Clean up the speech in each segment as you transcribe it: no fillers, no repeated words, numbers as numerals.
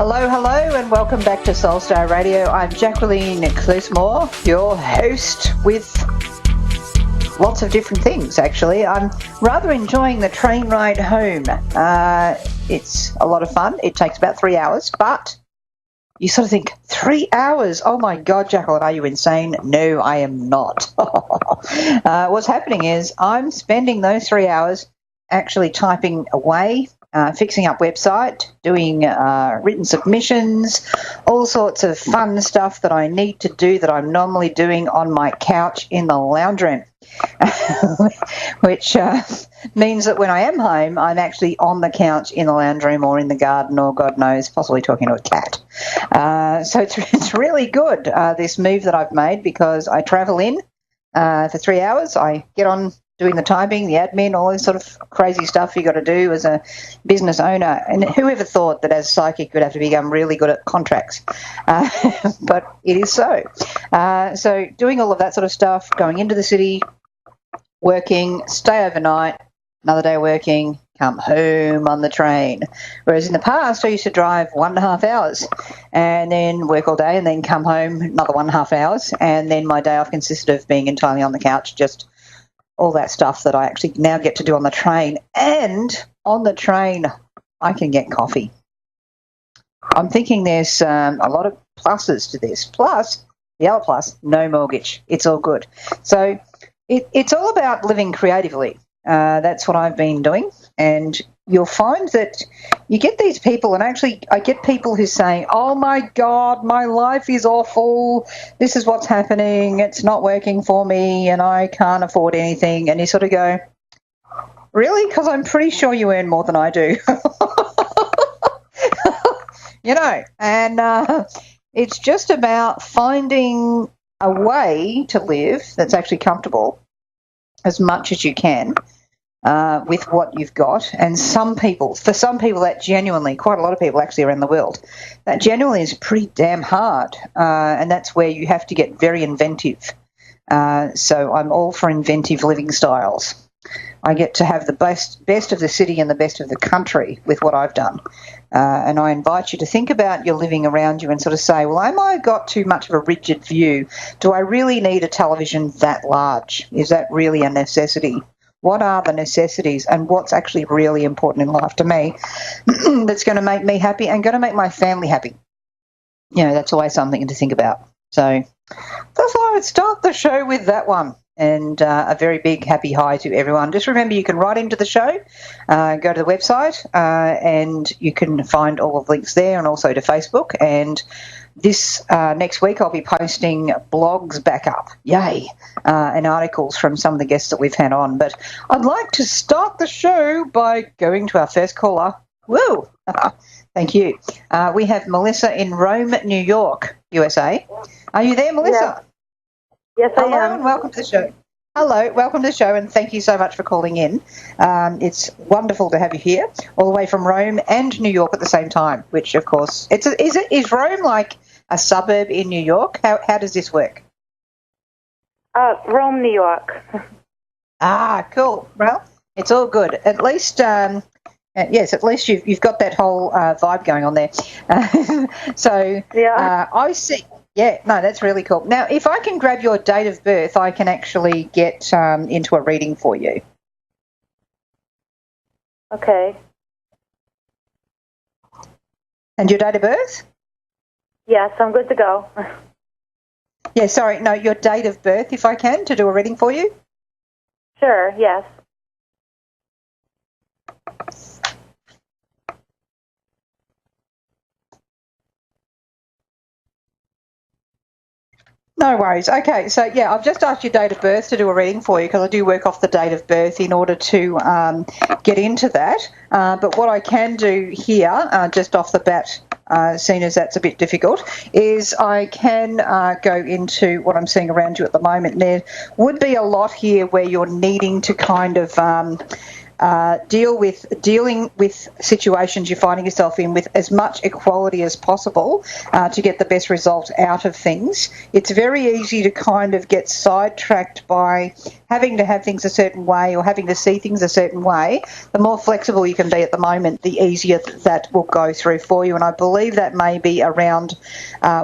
Hello, and welcome back to Soulstar Radio. I'm Jacquelene, your host with lots of different things, actually. I'm rather enjoying the train ride home. It's a lot of fun. It takes about 3 hours, but you sort of think, 3 hours? Oh, my God, Jacqueline, are you insane? No, I am not. What's happening is I'm spending those 3 hours actually typing away, fixing up website, doing written submissions, all sorts of fun stuff that I need to do that I'm normally doing on my couch in the lounge room, which means that when I am home, I'm actually on the couch in the lounge room or in the garden or God knows, possibly talking to a cat. So it's really good, this move that I've made, because I travel in for 3 hours. I get on doing the typing, the admin, all this sort of crazy stuff you got to do as a business owner. And whoever thought that as a psychic you'd have to become really good at contracts? But it is so. So doing all of that sort of stuff, going into the city, working, stay overnight, another day working, come home on the train. Whereas in the past, I used to drive 1.5 hours and then work all day and then come home another 1.5 hours. And then my day off consisted of being entirely on the couch, just all that stuff that I actually now get to do on the train. And on the train, I can get coffee. I'm thinking there's a lot of pluses to this. Plus, the other plus, no mortgage. It's all good. So it's all about living creatively. That's what I've been doing. And you'll find that you get these people, and actually I get people who say, oh, my God, my life is awful. This is what's happening. It's not working for me and I can't afford anything. And you sort of go, really? Because I'm pretty sure you earn more than I do. And it's just about finding a way to live that's actually comfortable as much as you can with what you've got. And for some people that genuinely, quite a lot of people actually around the world, that genuinely is pretty damn hard. And that's where you have to get very inventive. So I'm all for inventive living styles. I get to have the best of the city and the best of the country with what I've done. And I invite you to think about your living around you and sort of say, well, am I got too much of a rigid view? Do I really need a television that large? Is that really a necessity? What are the necessities and what's actually really important in life to me that's going to make me happy and going to make my family happy? That's always something to think about. So that's why I would start the show with that one. And a very big happy hi to everyone. Just remember, you can write into the show, go to the website, and you can find all of the links there, and also to Facebook. And this next week I'll be posting blogs back up, yay, and articles from some of the guests that we've had on. But I'd like to start the show by going to our first caller. Woo! Thank you. We have Melissa in Rome, New York, USA. Are you there, Melissa? Yeah. Yes, I am. Hello and welcome to the show. Hello, welcome to the show, and thank you so much for calling in. It's wonderful to have you here, all the way from Rome and New York at the same time, which, of course, is Rome like a suburb in New York? How does this work? Rome, New York. Cool. Well, it's all good. At least, yes, at least you've got that whole vibe going on there. So yeah. I see. Yeah, no, that's really cool. Now, if I can grab your date of birth, I can actually get into a reading for you. Okay. And your date of birth? Yes, I'm good to go. Yeah, sorry, no, your date of birth, if I can, to do a reading for you? Sure, yes. No worries. Okay, so yeah, I've just asked your date of birth to do a reading for you, because I do work off the date of birth in order to get into that. But what I can do here, just off the bat, seeing as that's a bit difficult, is I can go into what I'm seeing around you at the moment. There would be a lot here where you're needing to kind of dealing with situations you're finding yourself in with as much equality as possible to get the best result out of things. It's very easy to kind of get sidetracked by having to have things a certain way or having to see things a certain way. The more flexible you can be at the moment, the easier that will go through for you. And I believe that may be around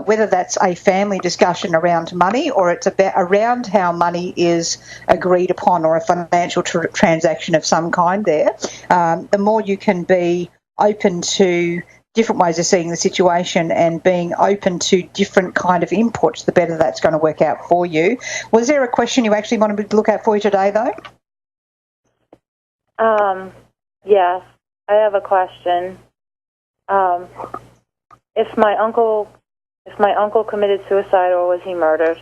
whether that's a family discussion around money or it's about around how money is agreed upon or a financial transaction of some kind there. The more you can be open to different ways of seeing the situation and being open to different kind of inputs, the better that's going to work out for you. Was there a question you actually wanted to look at for you today, though? Yes, I have a question. If my uncle committed suicide, or was he murdered?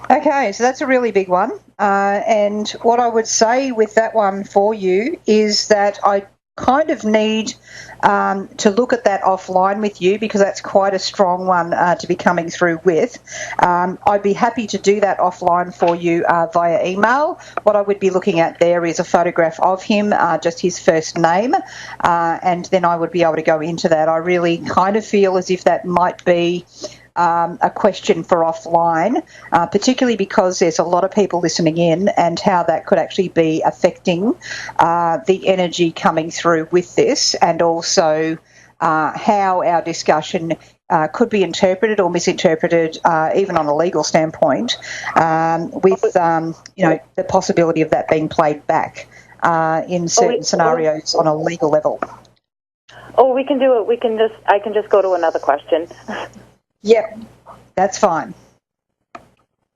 Okay, so that's a really big one. And what I would say with that one for you is that I kind of need to look at that offline with you because that's quite a strong one to be coming through with. I'd be happy to do that offline for you via email. What I would be looking at there is a photograph of him, just his first name, and then I would be able to go into that. I really kind of feel as if that might be a question for offline, particularly because there's a lot of people listening in and how that could actually be affecting the energy coming through with this, and also how our discussion could be interpreted or misinterpreted, even on a legal standpoint, with the possibility of that being played back in certain scenarios on a legal level. Oh, we can do it. I can just go to another question. Yep, that's fine.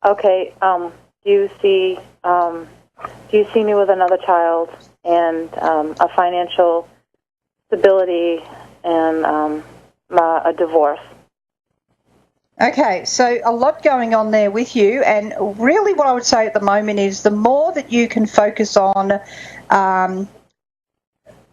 Okay. Do you see me with another child and a financial stability and a divorce? Okay, so a lot going on there with you, and really what I would say at the moment is the more that you can focus on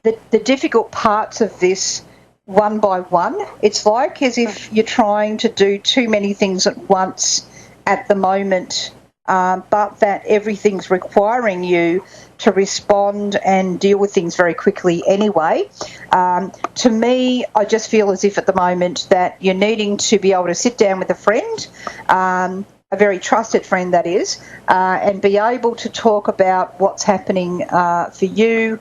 the difficult parts of this one by one. It's like as if you're trying to do too many things at once at the moment, but that everything's requiring you to respond and deal with things very quickly anyway. To me, I just feel as if at the moment that you're needing to be able to sit down with a friend, a very trusted friend that is, and be able to talk about what's happening for you,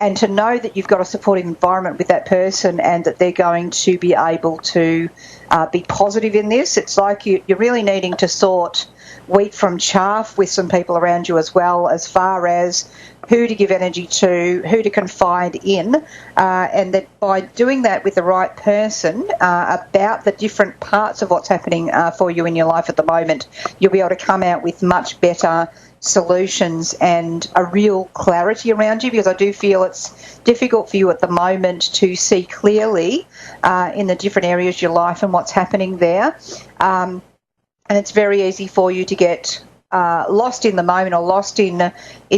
and to know that you've got a supportive environment with that person and that they're going to be able to be positive in this. It's like you're really needing to sort wheat from chaff with some people around you as well, as far as who to give energy to, who to confide in, and that by doing that with the right person about the different parts of what's happening for you in your life at the moment, you'll be able to come out with much better solutions and a real clarity around you, because I do feel it's difficult for you at the moment to see clearly in the different areas of your life and what's happening there. And it's very easy for you to get lost in the moment, or lost in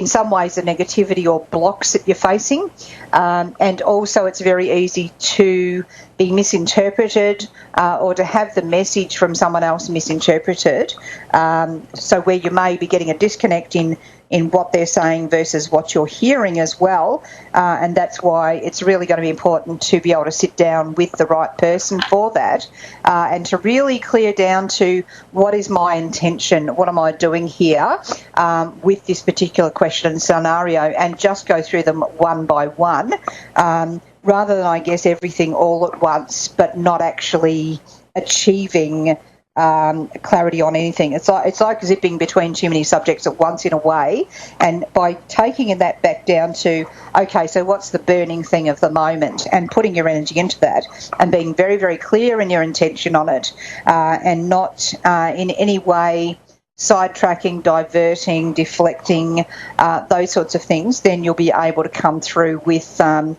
some ways the negativity or blocks that you're facing. And also it's very easy to be misinterpreted or to have the message from someone else misinterpreted. So where you may be getting a disconnect in what they're saying versus what you're hearing as well. And that's why it's really going to be important to be able to sit down with the right person for that, and to really clear down to what is my intention, what am I doing here with this particular question and scenario, and just go through them one by one, rather than, I guess, everything all at once, but not actually achieving clarity on anything. It's like zipping between too many subjects at once in a way, and by taking that back down to, okay, so what's the burning thing of the moment, and putting your energy into that and being very, very clear in your intention on it, and not in any way sidetracking, diverting, deflecting, those sorts of things, then you'll be able to come through with, some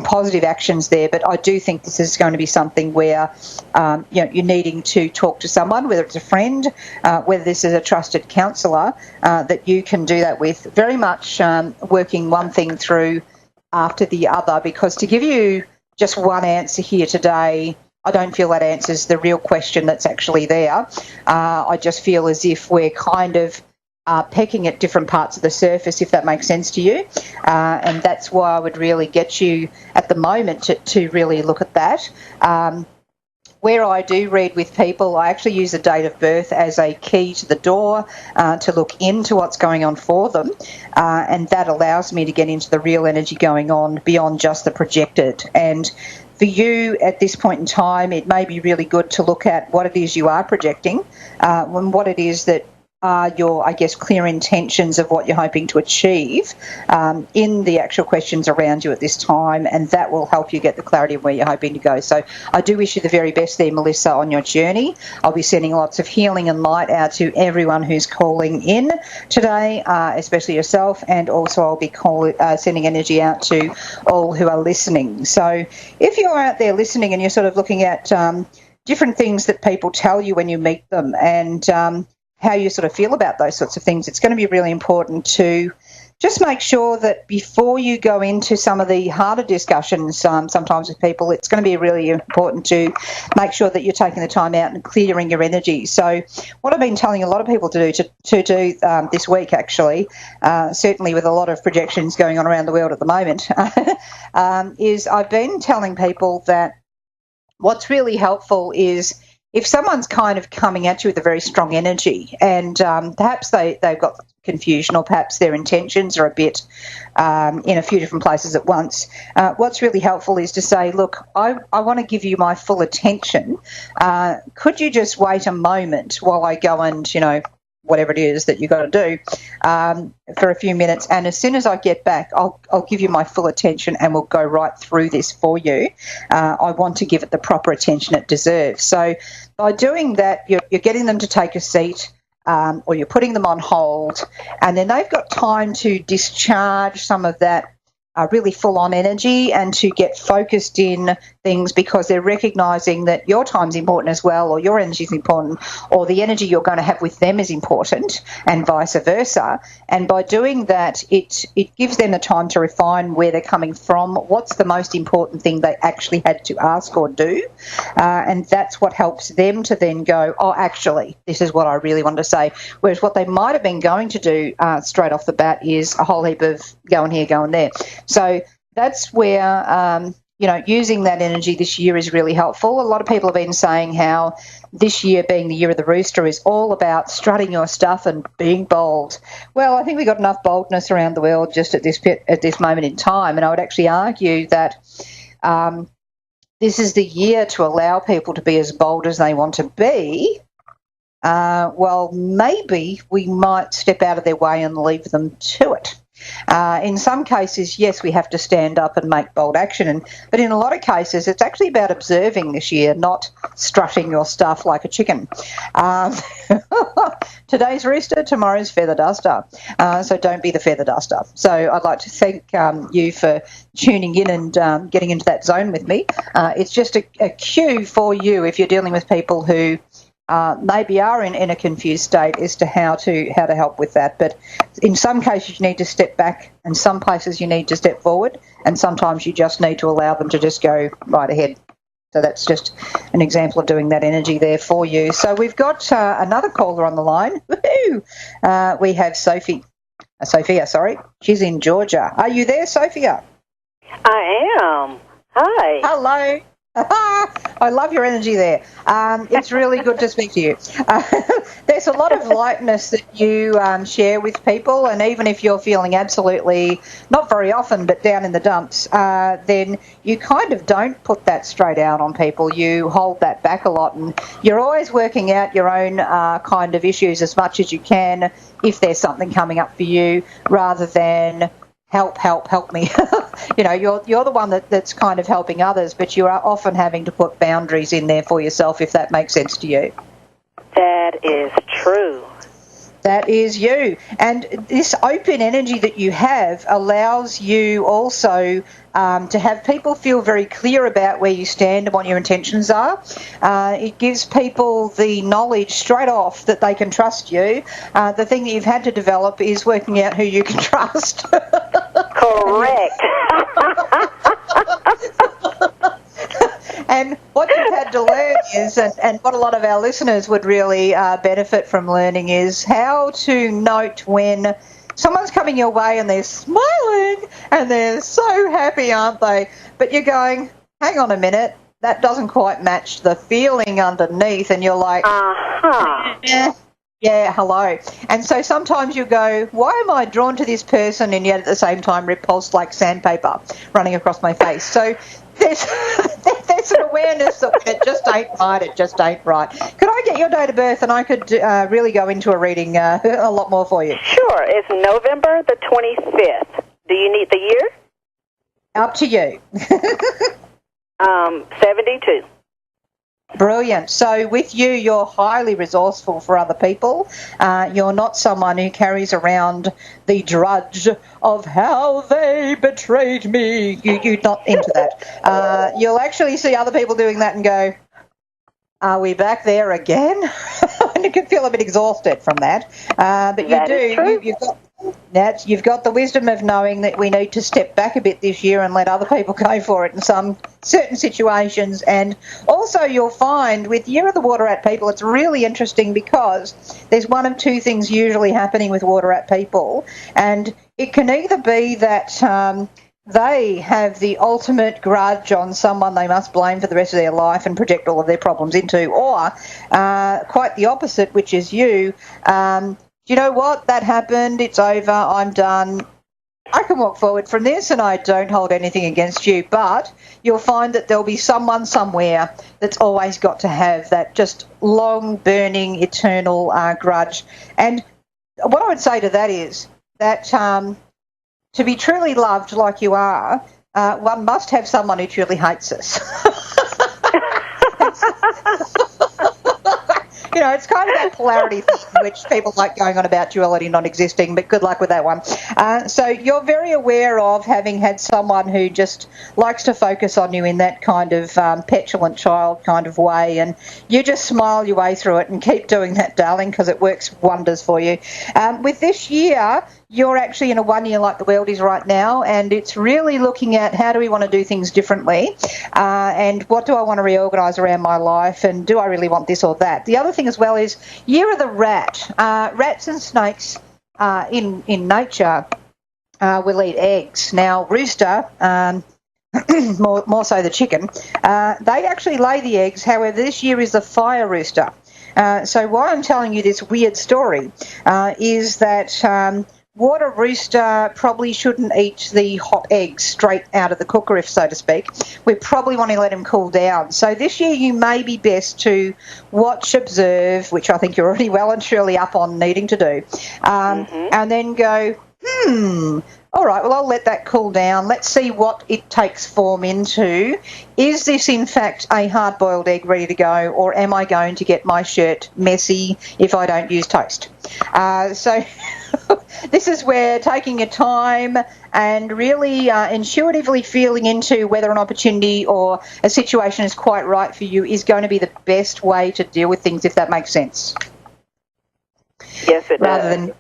positive actions there. But I do think this is going to be something where, you're needing to talk to someone, whether it's a friend, whether this is a trusted counsellor, that you can do that with, very much working one thing through after the other, because to give you just one answer here today, I don't feel that answers the real question that's actually there. I just feel as if we're kind of pecking at different parts of the surface, if that makes sense to you. And that's why I would really get you at the moment to really look at that. Where I do read with people, I actually use the date of birth as a key to the door to look into what's going on for them, and that allows me to get into the real energy going on beyond just the projected. And for you at this point in time, it may be really good to look at what it is you are projecting, and what it is that are your, I guess, clear intentions of what you're hoping to achieve in the actual questions around you at this time, and that will help you get the clarity of where you're hoping to go. So I do wish you the very best there, Melissa, on your journey. I'll be sending lots of healing and light out to everyone who's calling in today, especially yourself, and also I'll be sending energy out to all who are listening. So if you're out there listening and you're sort of looking at different things that people tell you when you meet them, and how you sort of feel about those sorts of things, it's going to be really important to just make sure that before you go into some of the harder discussions sometimes with people, it's going to be really important to make sure that you're taking the time out and clearing your energy. So what I've been telling a lot of people to do this week, actually, certainly with a lot of projections going on around the world at the moment, is I've been telling people that what's really helpful is if someone's kind of coming at you with a very strong energy, and perhaps they've got confusion, or perhaps their intentions are a bit in a few different places at once, what's really helpful is to say, look, I want to give you my full attention. Could you just wait a moment while I go and, whatever it is that you've got to do for a few minutes, and as soon as I get back, I'll give you my full attention and we'll go right through this for you. I want to give it the proper attention it deserves. So by doing that, you're getting them to take a seat, or you're putting them on hold, and then they've got time to discharge some of that really full-on energy and to get focused in things, because they're recognising that your time's important as well, or your energy's important, or the energy you're going to have with them is important, and vice versa. And by doing that, it gives them the time to refine where they're coming from, what's the most important thing they actually had to ask or do, and that's what helps them to then go, oh, actually, this is what I really wanted to say. Whereas what they might have been going to do straight off the bat is a whole heap of going here, going there. So that's where, using that energy this year is really helpful. A lot of people have been saying how this year, being the year of the rooster, is all about strutting your stuff and being bold. Well, I think we've got enough boldness around the world just at this moment in time, and I would actually argue that this is the year to allow people to be as bold as they want to be. Well, maybe we might step out of their way and leave them to it. In some cases, yes, we have to stand up and make bold action, but in a lot of cases, it's actually about observing this year, not strutting your stuff like a chicken. Today's rooster, tomorrow's feather duster, so don't be the feather duster. So I'd like to thank you for tuning in and getting into that zone with me. It's just a cue for you if you're dealing with people who maybe are in a confused state as to how to help with that. But in some cases you need to step back, and some places you need to step forward, and sometimes you just need to allow them to just go right ahead. So that's just an example of doing that energy there for you. So we've got another caller on the line. Woohoo! We have Sophia. She's in Georgia. Are you there, Sophia? I am. Hi. Hello. I love your energy there. It's really good to speak to you. There's a lot of lightness that you share with people, and even if you're feeling absolutely, not very often, but down in the dumps, then you kind of don't put that straight out on people. You hold that back a lot, and you're always working out your own kind of issues as much as you can if there's something coming up for you, rather than help me. You're the one that's kind of helping others, but you are often having to put boundaries in there for yourself, if that makes sense to you. That is true. That is you. And this open energy that you have allows you also to have people feel very clear about where you stand and what your intentions are. It gives people the knowledge straight off that they can trust you. The thing that you've had to develop is working out who you can trust. Correct. And what you've had to learn is, and what a lot of our listeners would really benefit from learning is how to note when someone's coming your way and they're smiling and they're so happy, aren't they? But you're going, hang on a minute, that doesn't quite match the feeling underneath, and you're like, yeah, hello. And so sometimes you go, why am I drawn to this person and yet at the same time repulsed like sandpaper running across my face? So there's an awareness that when it just ain't right, it just ain't right. Could I get your date of birth and I could really go into a reading a lot more for you? Sure. It's November the 25th. Do you need the year? Up to you. 72. Brilliant. So with you, you're highly resourceful for other people. You're not someone who carries around the drudge of how they betrayed me. You're not into that. You'll actually see other people doing that and go, are we back there again? And you can feel a bit exhausted from that. But you you've got the wisdom of knowing that we need to step back a bit this year and let other people go for it in some certain situations. And also you'll find with Year of the Water Rat people, it's really interesting because there's one of two things usually happening with water rat people. And it can either be that they have the ultimate grudge on someone they must blame for the rest of their life and project all of their problems into, or quite the opposite, which is you. You know what? That happened. It's over. I'm done. I can walk forward from this and I don't hold anything against you. But you'll find that there'll be someone somewhere that's always got to have that just long, burning, eternal grudge. And what I would say to that is that to be truly loved like you are, one must have someone who truly hates us. You know, it's kind of that polarity thing which people like going on about duality not existing, but good luck with that one. So you're very aware of having had someone who just likes to focus on you in that kind of petulant child kind of way, and you just smile your way through it and keep doing that, darling, because it works wonders for you. With this year, you're actually in a 1 year like the world is right now, and it's really looking at how do we want to do things differently, and what do I want to reorganise around my life, and do I really want this or that. The other thing as well is Year of the Rat. Rats and snakes in nature will eat eggs. Now, rooster, more so the chicken, they actually lay the eggs. However, this year is the fire rooster. So why I'm telling you this weird story is that water rooster probably shouldn't eat the hot eggs straight out of the cooker, if so to speak. We probably want to let them cool down. So this year you may be best to watch, observe, which I think you're already well and truly up on needing to do, and then go, all right, well, I'll let that cool down. Let's see what it takes form into. Is this, in fact, a hard-boiled egg ready to go, or am I going to get my shirt messy if I don't use toast? So this is where taking your time and really intuitively feeling into whether an opportunity or a situation is quite right for you is going to be the best way to deal with things, if that makes sense. Yes, it does.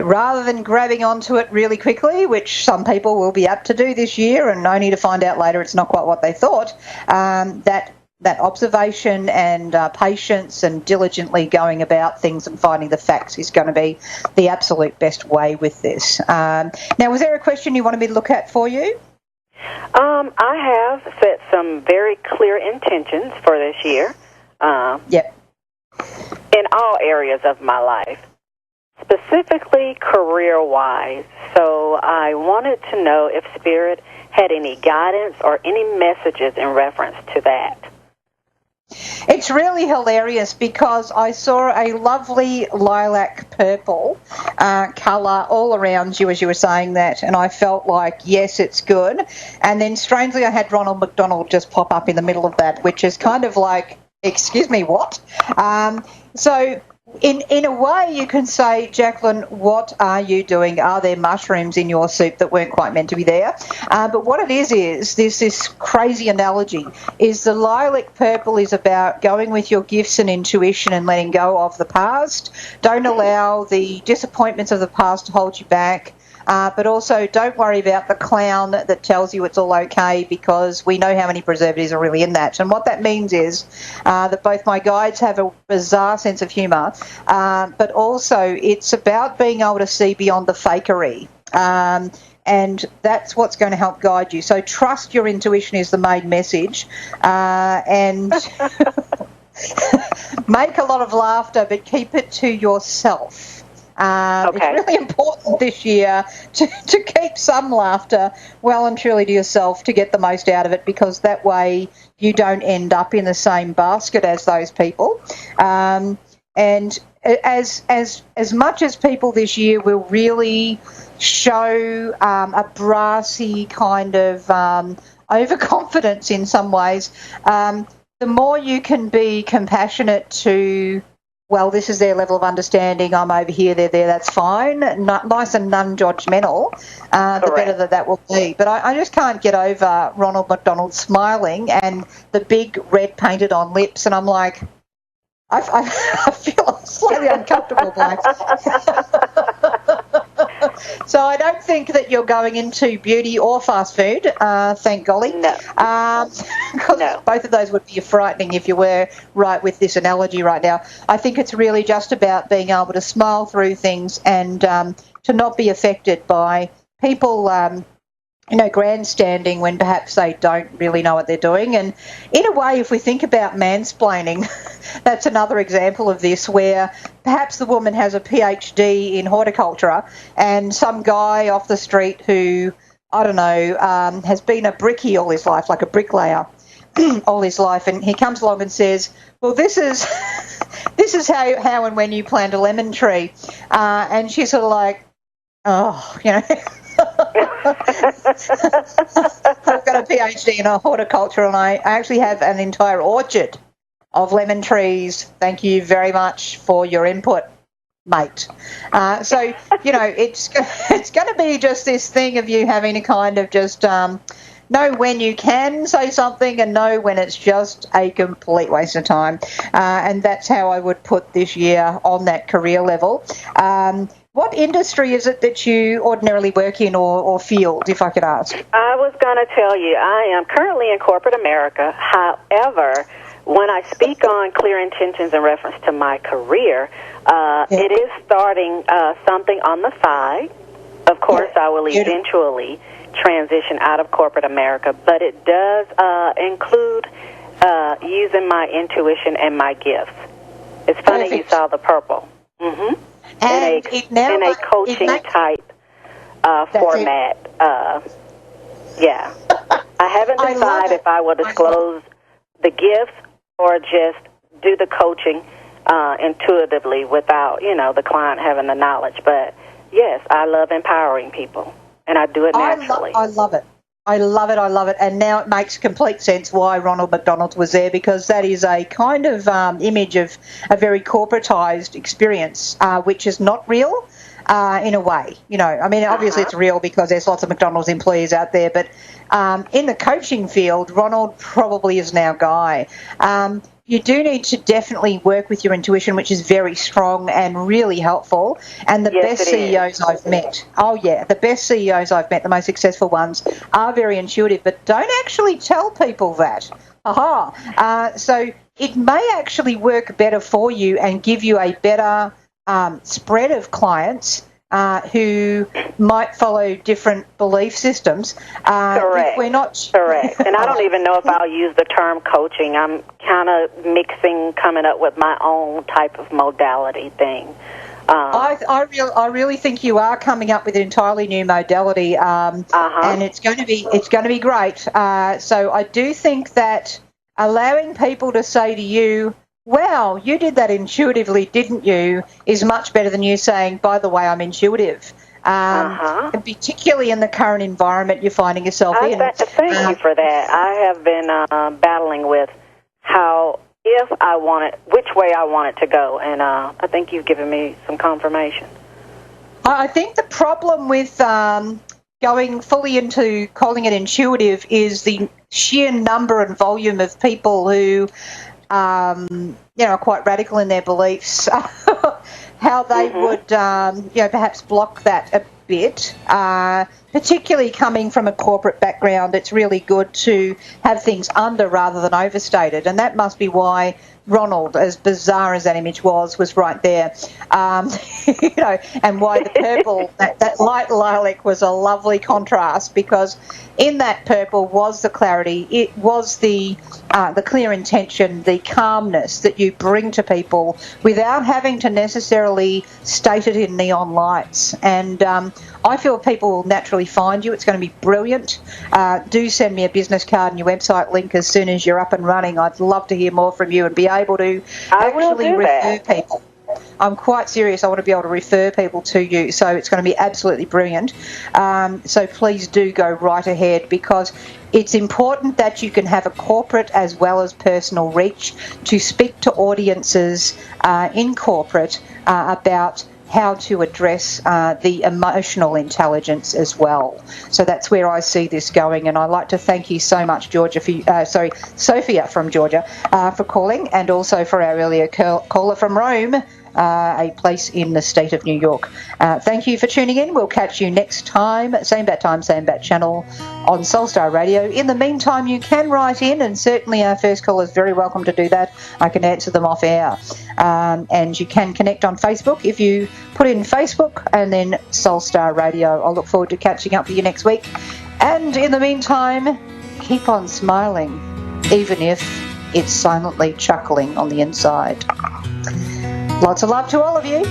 Rather than grabbing onto it really quickly, which some people will be apt to do this year and only to find out later it's not quite what they thought, that observation and patience and diligently going about things and finding the facts is going to be the absolute best way with this. Now, was there a question you wanted me to look at for you? I have set some very clear intentions for this year. Yep. In all areas of my life. Specifically career-wise. So I wanted to know if Spirit had any guidance or any messages in reference to that. It's really hilarious because I saw a lovely lilac purple colour all around you as you were saying that, and I felt like, yes, it's good. And then strangely I had Ronald McDonald just pop up in the middle of that, which is kind of like, excuse me, what? So in a way you can say, Jacqueline, what are you doing? Are there mushrooms in your soup that weren't quite meant to be there? But what it is there's this crazy analogy, is the lilac purple is about going with your gifts and intuition and letting go of the past. Don't allow the disappointments of the past to hold you back. but also don't worry about the clown that tells you it's all okay, because we know how many preservatives are really in that. And what that means is that both my guides have a bizarre sense of humour, but also it's about being able to see beyond the fakery. And that's what's going to help guide you. So trust your intuition is the main message, and make a lot of laughter, but keep it to yourself. It's really important this year to keep some laughter well and truly to yourself to get the most out of it, because that way you don't end up in the same basket as those people. And as much as people this year will really show a brassy kind of overconfidence in some ways, the more you can be compassionate to, well, this is their level of understanding, I'm over here, they're there, that's fine, nice and non-judgmental, the better that will be. But I just can't get over Ronald McDonald smiling and the big red painted on lips, and I'm like, I feel slightly uncomfortable, Mike. So I don't think that you're going into beauty or fast food, thank golly. No. Because both of those would be frightening if you were right with this analogy right now. I think it's really just about being able to smile through things and to not be affected by people grandstanding when perhaps they don't really know what they're doing. And in a way, if we think about mansplaining, that's another example of this, where perhaps the woman has a PhD in horticulture and some guy off the street who, I don't know, has been a brickie all his life, like a bricklayer all his life, and he comes along and says, well, this is how and when you plant a lemon tree. And she's sort of like, oh, I've got a PhD in horticulture, and I actually have an entire orchard of lemon trees. Thank you very much for your input, mate. So it's going to be just this thing of you having to kind of just know when you can say something and know when it's just a complete waste of time. And that's how I would put this year on that career level. What industry is it that you ordinarily work in or field, if I could ask? I was going to tell you, I am currently in corporate America. However, when I speak on clear intentions in reference to my career, it is starting something on the side. Of course, I will eventually transition out of corporate America, but it does include using my intuition and my gifts. It's funny you saw the purple. Mm-hmm. And in a coaching type format. Yeah. I haven't decided if I will disclose the gifts or just do the coaching intuitively without, the client having the knowledge. But, yes, I love empowering people, and I do it naturally. I love it. I love it. I love it. And now it makes complete sense why Ronald McDonald was there, because that is a kind of image of a very corporatized experience, which is not real in a way. Obviously it's real because there's lots of McDonald's employees out there, but in the coaching field, Ronald probably is now Guy. You do need to definitely work with your intuition, which is very strong and really helpful. And the best CEOs I've met, the best CEOs I've met, the most successful ones, are very intuitive, but don't actually tell people that. So it may actually work better for you and give you a better spread of clients who might follow different belief systems. Correct. Correct. And I don't even know if I'll use the term coaching. I'm kind of coming up with my own type of modality thing. I really think you are coming up with an entirely new modality, and it's going to be great. So I do think that allowing people to say to you, wow, you did that intuitively, didn't you, is much better than you saying, by the way, I'm intuitive. And particularly in the current environment you're finding yourself in. Thank you for that. I have been battling with which way I want it to go, and I think you've given me some confirmation. I think the problem with going fully into calling it intuitive is the sheer number and volume of people who are quite radical in their beliefs, how they would, perhaps block that. bit, particularly coming from a corporate background, it's really good to have things under rather than overstated, and that must be why Ronald, as bizarre as that image was right there. And why the purple, that light lilac was a lovely contrast, because in that purple was the clarity, it was the clear intention, the calmness that you bring to people without having to necessarily state it in neon lights. And I feel people will naturally find you. It's going to be brilliant. Do send me a business card and your website link as soon as you're up and running. I'd love to hear more from you and be able to actually refer people. I'm quite serious. I want to be able to refer people to you, so it's going to be absolutely brilliant. So please do go right ahead, because it's important that you can have a corporate as well as personal reach to speak to audiences in corporate about how to address the emotional intelligence as well. So that's where I see this going, and I'd like to thank you so much, Sophia from Georgia, for calling, and also for our earlier caller from Rome, a place in the state of New York. Thank you for tuning in. We'll catch you next time, same bat time, same bat channel on Soulstar Radio. In the meantime, you can write in, and certainly our first caller is very welcome to do that. I can answer them off air. And you can connect on Facebook if you put in Facebook and then Soulstar Radio. I'll look forward to catching up with you next week. And in the meantime, keep on smiling, even if it's silently chuckling on the inside. Lots of love to all of you.